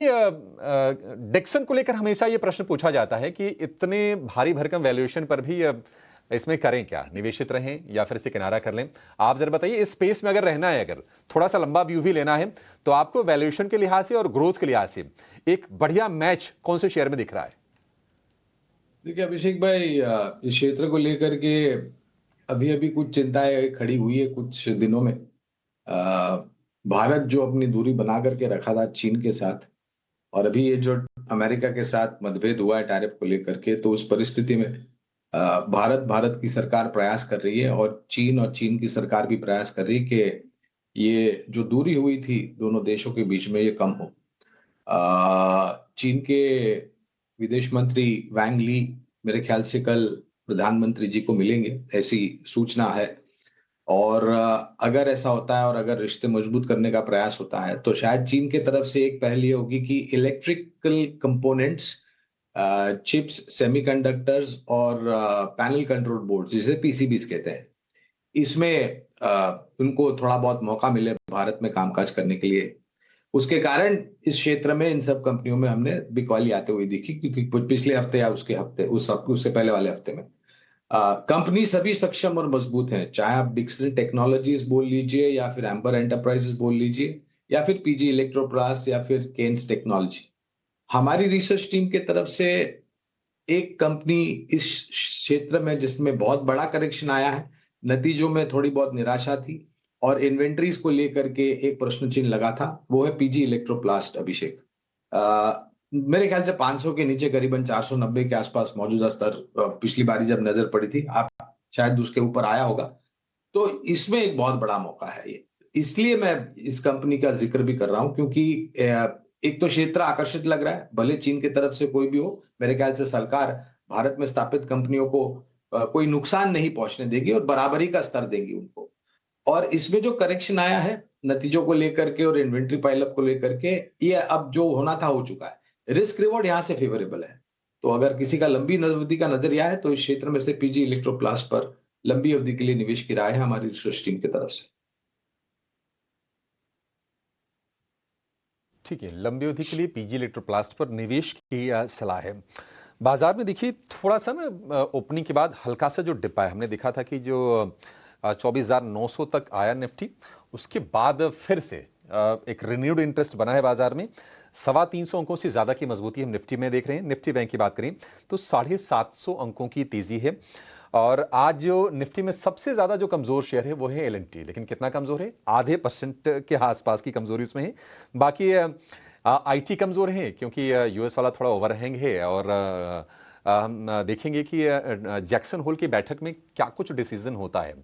Dixon को लेकर हमेशा ये प्रश्न पूछा जाता है कि इतने भारी भरकम वैल्यूएशन पर भी इसमें करें क्या, निवेशित रहें या फिर इसे किनारा कर लें। आप जरा बताइए, इस स्पेस में अगर रहना है, अगर थोड़ा सा लंबा व्यू भी लेना है, तो आपको वैल्यूएशन के लिहाज से और ग्रोथ के लिहाज से एक बढ़िया मैच कौन से शेयर में दिख रहा है? देखिए अभिषेक भाई, इस क्षेत्र को लेकर के अभी अभी कुछ चिंताएं खड़ी हुई है कुछ दिनों में। भारत जो अपनी दूरी बना करके रखा था चीन के साथ, और अभी ये जो अमेरिका के साथ मतभेद हुआ है टैरिफ को लेकर के, तो उस परिस्थिति में भारत भारत की सरकार प्रयास कर रही है और चीन की सरकार भी प्रयास कर रही है कि ये जो दूरी हुई थी दोनों देशों के बीच में ये कम हो। चीन के विदेश मंत्री वांग ली मेरे ख्याल से कल प्रधानमंत्री जी को मिलेंगे, ऐसी सूचना है। और अगर ऐसा होता है और अगर रिश्ते मजबूत करने का प्रयास होता है तो शायद चीन की तरफ से एक पहल ये होगी कि इलेक्ट्रिकल कंपोनेंट्स, चिप्स, सेमीकंडक्टर्स और पैनल कंट्रोल बोर्ड जिसे पीसीबीज कहते हैं, इसमें उनको थोड़ा बहुत मौका मिले भारत में कामकाज करने के लिए। उसके कारण इस क्षेत्र में इन सब कंपनियों में हमने बिकवाली आते हुए देखी, क्योंकि पिछले हफ्ते या उसके हफ्ते उससे पहले वाले हफ्ते में कंपनी सभी सक्षम और मजबूत हैं, चाहे आप डिक्सन टेक्नोलॉजीज बोल लीजिए या फिर एम्बर एंटरप्राइजेस बोल लीजिए या फिर पीजी इलेक्ट्रोप्लास या फिर केन्स टेक्नोलॉजी। हमारी रिसर्च टीम के तरफ से एक कंपनी इस क्षेत्र में जिसमें बहुत बड़ा करेक्शन आया है, नतीजों में थोड़ी बहुत निराशा थी और इन्वेंट्रीज को लेकर के एक प्रश्न चिन्ह लगा था, वो है पीजी इलेक्ट्रोप्लास्ट। अभिषेक, मेरे ख्याल से 500 के नीचे करीबन 490 के आसपास मौजूदा स्तर पिछली बारी जब नजर पड़ी थी, आप शायद उसके ऊपर आया होगा। तो इसमें एक बहुत बड़ा मौका है ये, इसलिए मैं इस कंपनी का जिक्र भी कर रहा हूं, क्योंकि एक तो क्षेत्र आकर्षित लग रहा है, भले चीन की तरफ से कोई भी हो। मेरे ख्याल से सरकार भारत में स्थापित कंपनियों को कोई नुकसान नहीं पहुंचने देगी और बराबरी का स्तर देंगी उनको। और इसमें जो करेक्शन आया है नतीजों को लेकर के और इन्वेंट्री पाइलअप को लेकर के, ये अब जो होना था हो चुका है। रिस्क रिवॉर्ड यहाँ से फेवरेबल है। तो अगर किसी का लंबी अवधि का नजरिया है तो इस क्षेत्र में से पीजी इलेक्ट्रोप्लास्ट पर लंबी अवधि के लिए निवेश की राय है हमारी रिसर्च टीम की तरफ से। ठीक है, लंबी अवधि के लिए पीजी इलेक्ट्रोप्लास्ट पर निवेश की सलाह है। बाजार में देखिए थोड़ा सा ना ओपनिंग के बाद हल्का सा जो डिप है, हमने देखा था कि जो 24,900 तक आया निफ्टी, उसके बाद फिर से एक रिन्यूड इंटरेस्ट बना है बाजार में। 325 अंकों से ज्यादा की मजबूती हम निफ्टी में देख रहे हैं। निफ्टी बैंक की बात करें तो 750 अंकों की तेजी है। और आज जो निफ्टी में सबसे ज्यादा जो कमजोर शेयर है वो है एल&टी, लेकिन कितना कमजोर है? आधे % के आसपास की कमजोरी उसमें है। बाकी आईटी कमजोर है क्योंकि यूएस वाला थोड़ा ओवरहैंग है। और हम देखेंगे कि जैक्सन होल की बैठक में क्या कुछ डिसीजन होता है।